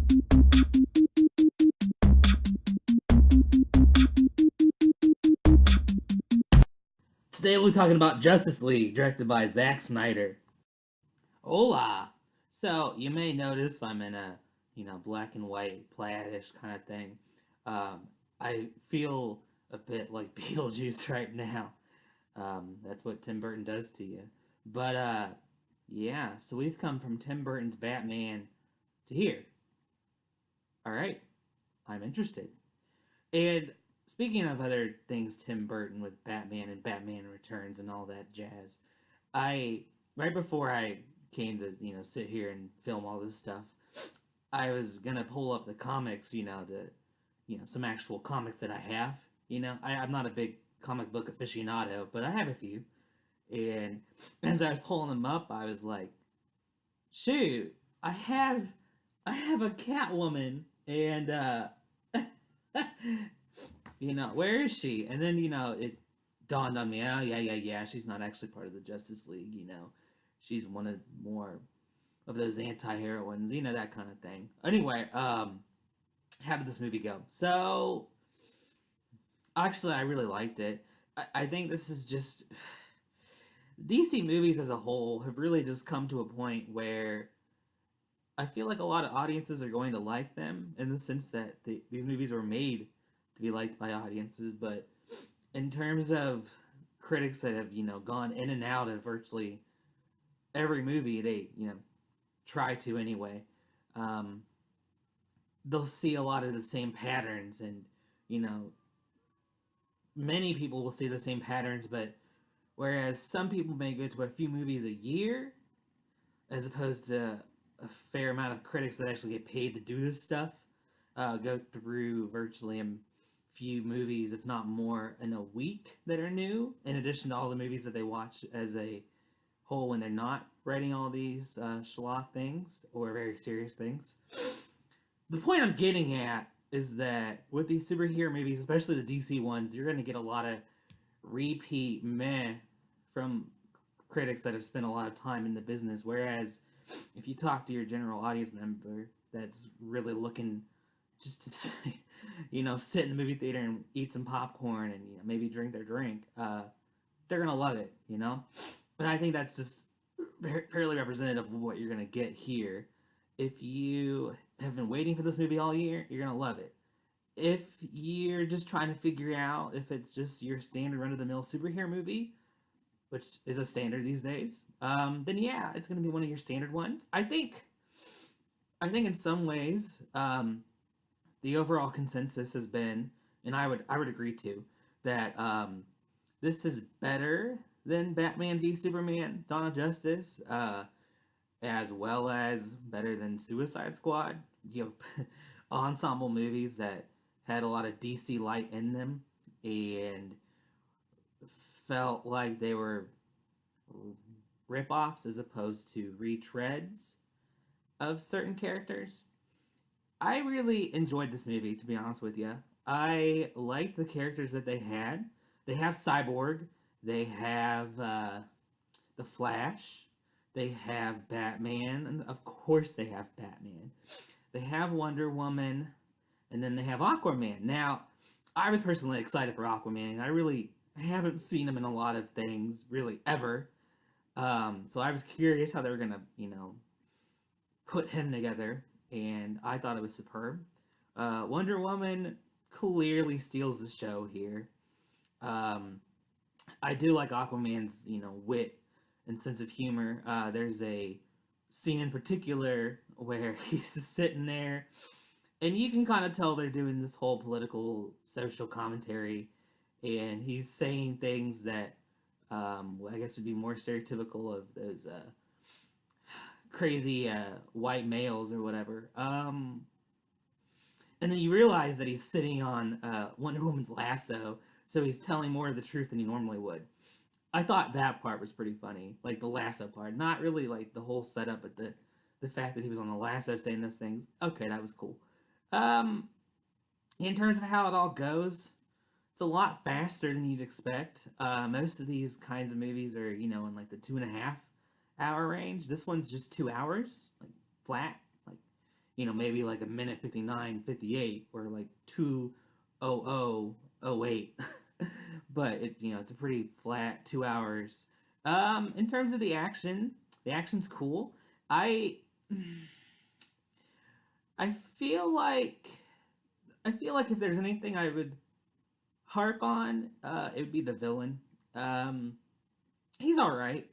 Today we're talking about Justice League, directed by Zack Snyder. Hola! So, you may notice I'm in a, black and white, plaid-ish kind of thing. Um, I feel a bit like Beetlejuice right now. That's what Tim Burton does to you. But, yeah, so we've come from Tim Burton's Batman to here. Alright, I'm interested. And speaking of other things Tim Burton with Batman and Batman Returns and all that jazz, I right before I came to sit here and film all this stuff, I was gonna pull up the comics, some actual comics that I have. I'm not a big comic book aficionado, but I have a few. And as I was pulling them up, I was like, shoot, I have a Catwoman, and where is she? And then it dawned on me, oh yeah, she's not actually part of the Justice League. She's one of more of those anti-heroines, that kind of thing. Anyway, how did this movie go? So actually, I really liked it. I think this is just DC movies as a whole have really just come to a point where I feel like a lot of audiences are going to like them in the sense that these movies were made to be liked by audiences, but in terms of critics that have gone in and out of virtually every movie they try to anyway, um, they'll see a lot of the same patterns, and you know many people will see the same patterns, but whereas some people may go to a few movies a year as opposed to a fair amount of critics that actually get paid to do this stuff, go through virtually a few movies, if not more, in a week that are new, in addition to all the movies that they watch as a whole when they're not writing all these schlock things or very serious things. The point I'm getting at is that with these superhero movies, especially the DC ones, you're going to get a lot of repeat meh from critics that have spent a lot of time in the business. Whereas if you talk to your general audience member that's really looking just to sit in the movie theater and eat some popcorn and maybe drink their drink, they're gonna love it. But I think that's just fairly representative of what you're gonna get here. If you have been waiting for this movie all year, you're gonna love it. If you're just trying to figure out if it's just your standard run-of-the-mill superhero movie, which is a standard these days, then yeah, it's going to be one of your standard ones. I think in some ways, the overall consensus has been, and I would agree to, that this is better than Batman v Superman: Dawn of Justice, as well as better than Suicide Squad. Ensemble movies that had a lot of DC light in them and felt like they were ripoffs as opposed to retreads of certain characters. I really enjoyed this movie, to be honest with you. I liked the characters that they had. They have Cyborg, they have the Flash, they have Batman, and of course they have Batman. They have Wonder Woman, and then they have Aquaman. Now, I was personally excited for Aquaman. I haven't seen him in a lot of things really ever. So I was curious how they were gonna, put him together, and I thought it was superb. Wonder Woman clearly steals the show here. Um, I do like Aquaman's, wit and sense of humor. There's a scene in particular where he's just sitting there, and you can kind of tell they're doing this whole political, social commentary, and he's saying things that I guess would be more stereotypical of those crazy white males or whatever. And then you realize that he's sitting on Wonder Woman's lasso, so he's telling more of the truth than he normally would. I thought that part was pretty funny, like the lasso part. Not really like the whole setup, but the fact that he was on the lasso saying those things. Okay, that was cool. Um, in terms of how it all goes, it's a lot faster than you'd expect. Most of these kinds of movies are, in like the 2.5 hour range. This one's just 2 hours, like flat. Like, maybe like a minute 59, 58, or like 2:00:08. But it's a pretty flat 2 hours. In terms of the action's cool. I I feel like if there's anything I would harp on, it would be the villain. Um, he's all right,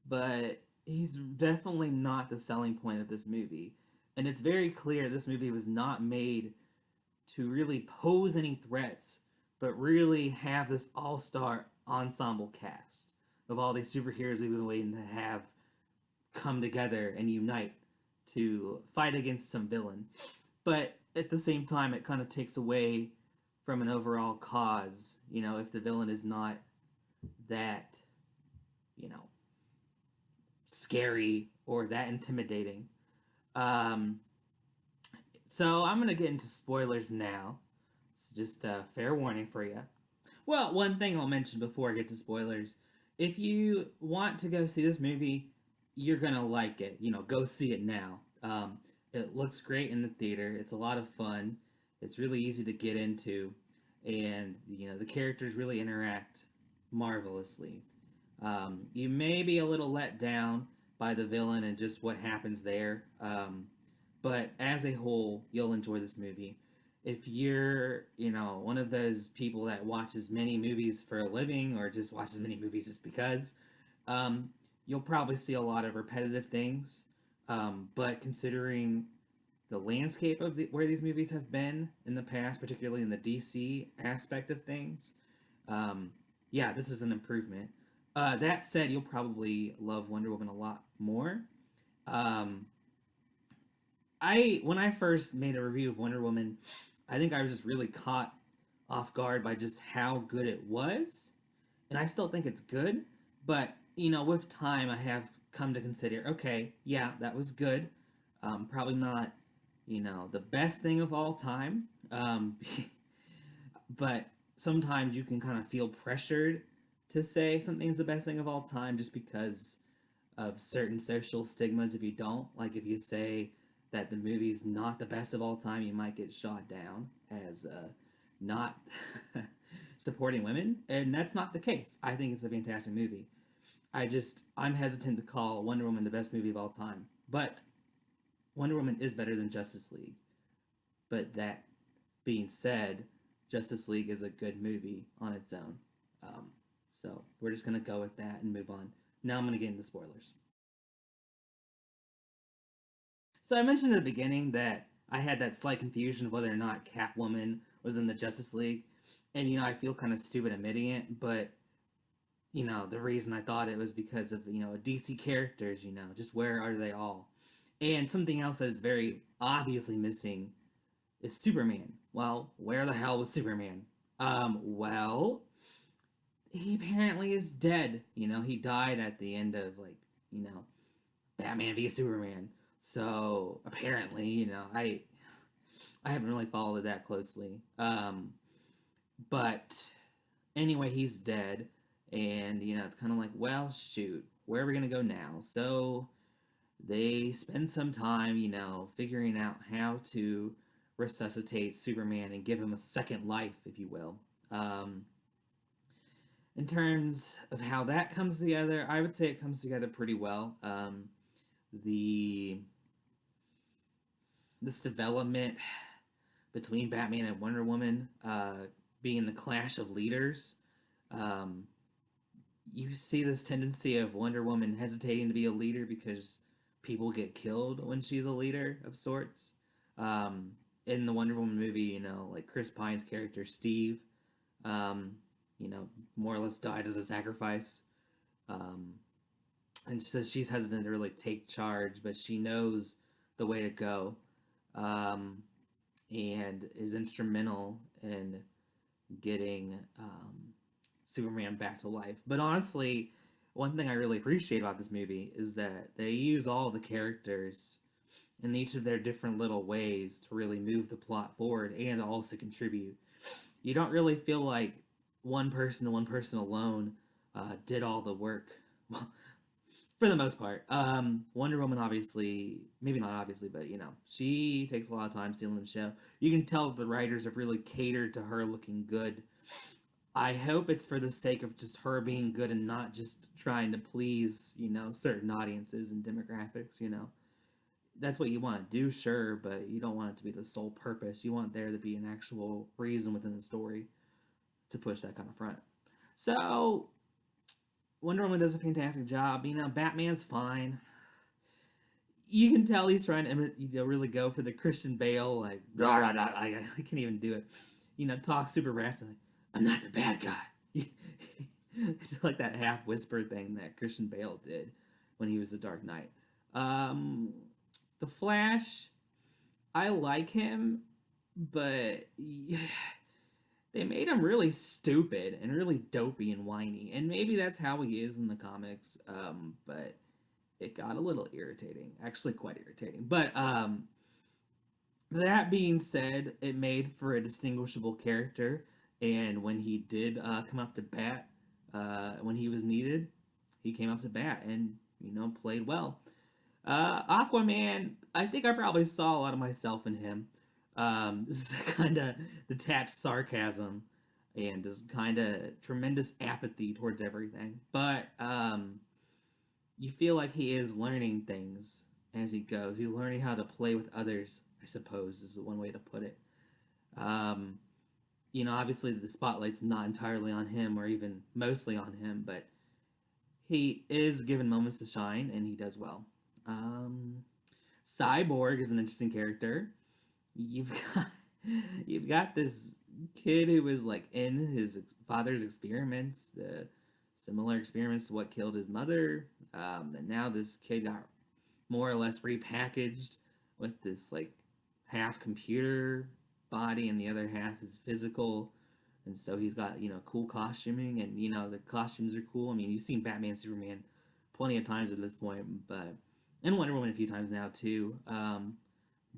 but he's definitely not the selling point of this movie. And it's very clear this movie was not made to really pose any threats, but really have this all-star ensemble cast of all these superheroes we've been waiting to have come together and unite to fight against some villain. But at the same time, it kind of takes away from an overall cause. If the villain is not that, you know, scary or that intimidating. Um, so I'm gonna get into spoilers now. It's just a fair warning for you. Well, one thing I'll mention before I get to spoilers: if you want to go see this movie, you're gonna like it. Go see it now. It looks great in the theater. It's a lot of fun. It's really easy to get into, and the characters really interact marvelously. You may be a little let down by the villain and just what happens there, but as a whole, you'll enjoy this movie. If you're, one of those people that watches many movies for a living or just watches many movies just because, um, you'll probably see a lot of repetitive things. But considering the landscape of where these movies have been in the past, particularly in the DC aspect of things, um, yeah, this is an improvement. That said, you'll probably love Wonder Woman a lot more. Um, when I first made a review of Wonder Woman, I think I was just really caught off guard by just how good it was, and I still think it's good. But with time, I have come to consider, okay, yeah, that was good. Probably not, the best thing of all time. But sometimes you can kind of feel pressured to say something's the best thing of all time just because of certain social stigmas. If you don't, like if you say that the movie's not the best of all time, you might get shot down as not supporting women, and that's not the case. I think it's a fantastic movie. I'm hesitant to call Wonder Woman the best movie of all time, but Wonder Woman is better than Justice League. But that being said, Justice League is a good movie on its own. Um, so we're just gonna go with that and move on. Now I'm gonna get into spoilers. So I mentioned at the beginning that I had that slight confusion of whether or not Catwoman was in the Justice League, and I feel kind of stupid admitting it, but the reason I thought it was because of DC characters. Just where are they all? And something else that is very obviously missing is Superman. Well, where the hell was Superman? Well, he apparently is dead. He died at the end of you know, Batman v Superman. So apparently, I haven't really followed it that closely. But anyway, he's dead, and it's kind of like, well, shoot, where are we gonna go now? So they spend some time, figuring out how to resuscitate Superman and give him a second life, if you will. Um, in terms of how that comes together, I would say it comes together pretty well. The this development between Batman and Wonder Woman, being the clash of leaders, um, you see this tendency of Wonder Woman hesitating to be a leader because people get killed when she's a leader of sorts. In the Wonder Woman movie, like Chris Pine's character Steve, um, more or less died as a sacrifice. Um, and so she's hesitant to really take charge, but she knows the way to go, um, and is instrumental in getting Superman back to life. But honestly, one thing I really appreciate about this movie is that they use all the characters in each of their different little ways to really move the plot forward and also contribute. You don't really feel like one person alone did all the work. Well, for the most part. Wonder Woman, obviously, maybe not obviously, but she takes a lot of time stealing the show. You can tell the writers have really catered to her looking good. I hope it's for the sake of just her being good and not just trying to please, certain audiences and demographics. That's what you want to do, sure, but you don't want it to be the sole purpose. You want there to be an actual reason within the story to push that kind of front. So Wonder Woman does a fantastic job. Batman's fine. You can tell he's trying to really go for the Christian Bale, like, rah, rah, rah, I can't even do it. Talk super raspy, like, I'm not the bad guy. It's like that half whisper thing that Christian Bale did when he was the Dark Knight. The Flash, I like him, but they made him really stupid and really dopey and whiny, and maybe that's how he is in the comics. But it got a little irritating, actually quite irritating. But that being said, it made for a distinguishable character, and when he did come up to bat, when he was needed, he came up to bat and played well. Aquaman, I think I probably saw a lot of myself in him. This is kind of detached sarcasm and this kind of tremendous apathy towards everything. But you feel like he is learning things as he goes. He's learning how to play with others, I suppose, is one way to put it. Obviously the spotlight's not entirely on him or even mostly on him, but he is given moments to shine and he does well. Cyborg is an interesting character. You've got this kid who was like in his father's experiments, the similar experiments to what killed his mother, and now this kid got more or less repackaged with this like half computer body and the other half is physical, and so he's got cool costuming and the costumes are cool. I mean, you've seen Batman, Superman plenty of times at this point, but and Wonder Woman a few times now too.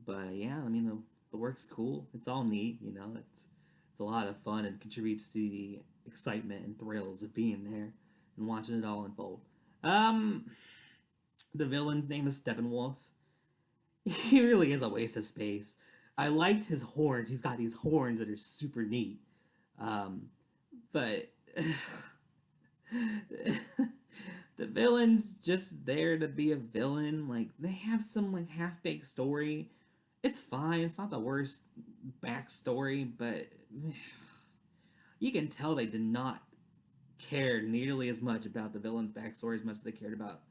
But yeah, I mean the work's cool. It's all neat, it's a lot of fun and contributes to the excitement and thrills of being there and watching it all unfold. The villain's name is Steppenwolf. He really is a waste of space. I liked his horns. He's got these horns that are super neat. But the villain's just there to be a villain. Like, they have some like half-baked story. It's fine. It's not the worst backstory, but you can tell they did not care nearly as much about the villain's backstory as much as they cared about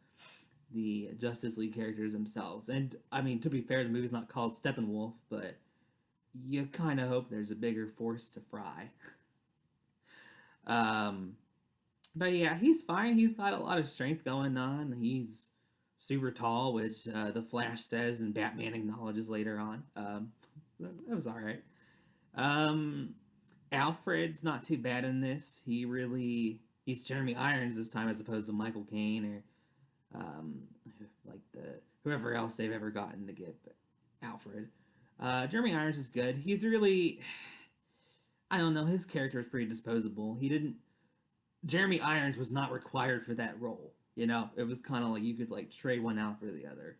the Justice League characters themselves. And I mean, to be fair, the movie's not called Steppenwolf, but you kind of hope there's a bigger force to fry. But yeah, he's fine. He's got a lot of strength going on. He's super tall, which the Flash says and Batman acknowledges later on. That was all right. Alfred's not too bad in this. He's Jeremy Irons this time as opposed to Michael Caine or like whoever else they've ever gotten to get Alfred. Jeremy Irons is good. He's really, I don't know, his character is pretty disposable. Jeremy Irons was not required for that role. It was kind of like you could like trade one out for the other.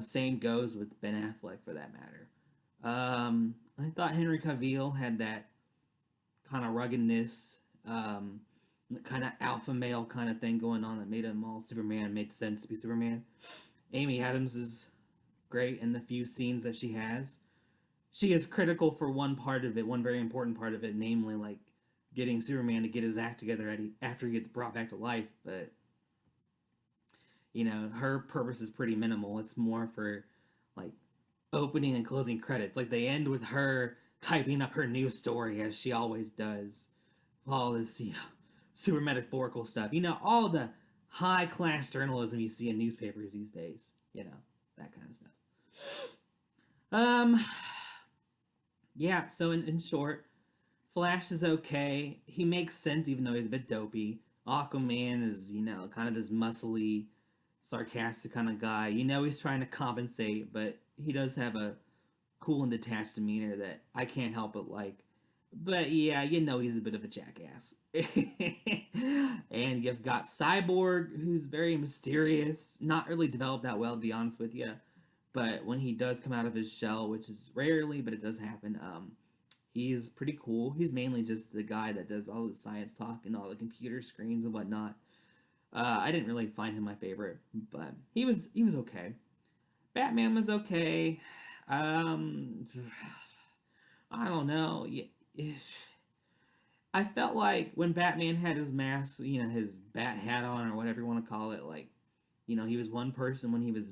Same goes with Ben Affleck for that matter. I thought Henry Cavill had that kind of ruggedness, kind of alpha male kind of thing going on that made him all Superman, made sense to be Superman. Amy Adams is great in the few scenes that she has. She is critical for one part of it, one very important part of it, namely like getting Superman to get his act together after he gets brought back to life, but her purpose is pretty minimal. It's more for like opening and closing credits. Like they end with her typing up her news story as she always does. All this, super metaphorical stuff. All the high class journalism you see in newspapers these days. That kind of stuff. Yeah, so in short, Flash is okay. He makes sense even though he's a bit dopey. Aquaman is, kind of this muscly, sarcastic kind of guy. He's trying to compensate, but he does have a cool and detached demeanor that I can't help but like. But yeah, he's a bit of a jackass. And you've got Cyborg, who's very mysterious, not really developed that well, to be honest with you. But when he does come out of his shell, which is rarely, but it does happen, he's pretty cool. He's mainly just the guy that does all the science talk and all the computer screens and whatnot. I didn't really find him my favorite, but he was okay. Batman was okay. Um, I don't know. I felt like when Batman had his mask, his bat hat on or whatever you want to call it, like, he was one person when he was,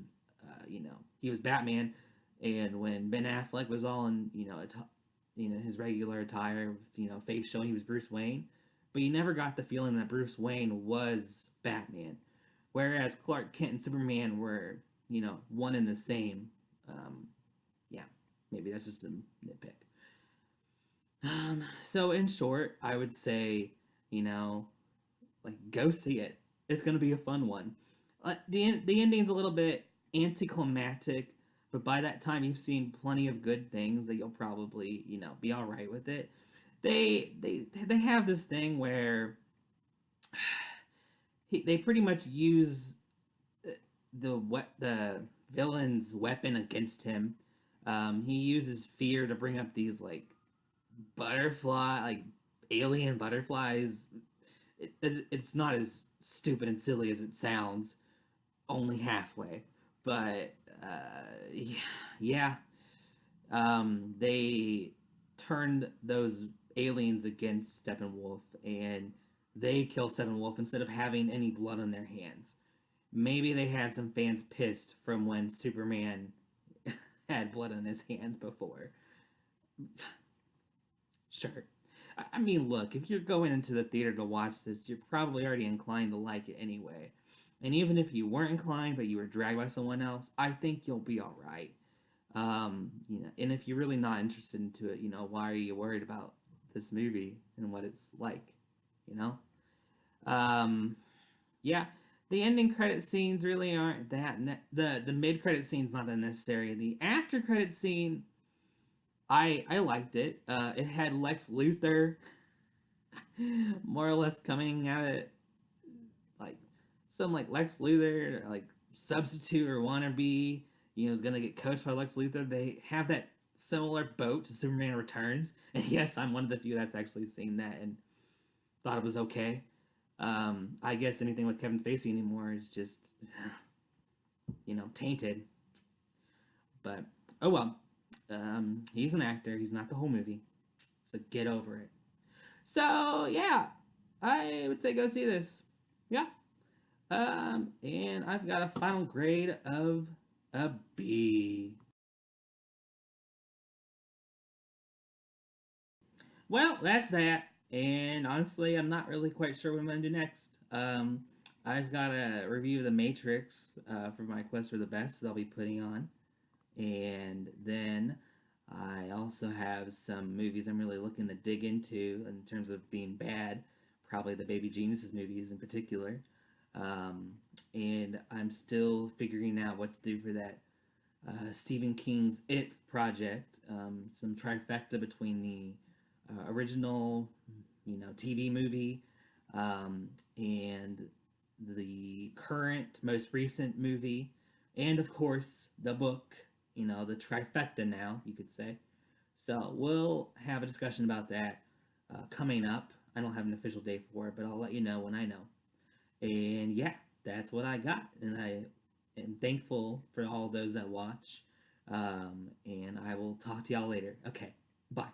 he was Batman, and when Ben Affleck was all in, his regular attire, face showing he was Bruce Wayne, but you never got the feeling that Bruce Wayne was Batman, whereas Clark Kent and Superman were, one and the same. Um, yeah, maybe that's just a nitpick. So in short, I would say, you know, like go see it. It's gonna be a fun one. The ending's a little bit anticlimactic, but by that time you've seen plenty of good things that you'll probably be all right with it. They have this thing where they pretty much use the villain's weapon against him. He uses fear to bring up these like alien butterflies. It's not as stupid and silly as it sounds, only halfway. But yeah, they turned those aliens against Steppenwolf, and they kill Steppenwolf instead of having any blood on their hands. Maybe they had some fans pissed from when Superman had blood on his hands before. Sure. I mean, look, if you're going into the theater to watch this, you're probably already inclined to like it anyway. And even if you weren't inclined, but you were dragged by someone else, I think you'll be all right. And if you're really not interested into it, why are you worried about this movie and what it's like? You know? Um, yeah, the ending credit scenes really aren't the mid credit scene's not that necessary. The after credit scene, I liked it. It had Lex Luthor more or less coming at it like some like Lex Luthor like substitute or wannabe. Is gonna get coached by Lex Luthor. They have that similar boat to Superman Returns, and yes, I'm one of the few that's actually seen that and thought it was okay. I guess anything with Kevin Spacey anymore is just tainted. But oh well. He's an actor. He's not the whole movie. So get over it. So yeah, I would say go see this. Yeah. And I've got a final grade of a B. Well, that's that. And honestly, I'm not really quite sure what I'm gonna do next. I've got a review of The Matrix for my quest for the best that I'll be putting on, and then I also have some movies I'm really looking to dig into in terms of being bad. Probably the Baby Geniuses movies in particular. Um, and I'm still figuring out what to do for that Stephen King's It project. Some trifecta between the original, TV movie, and the current, most recent movie, and of course the book. The trifecta now, you could say. So we'll have a discussion about that coming up. I don't have an official date for it, but I'll let you know when I know. And yeah, that's what I got. And I am thankful for all those that watch. And I will talk to y'all later. Okay, bye.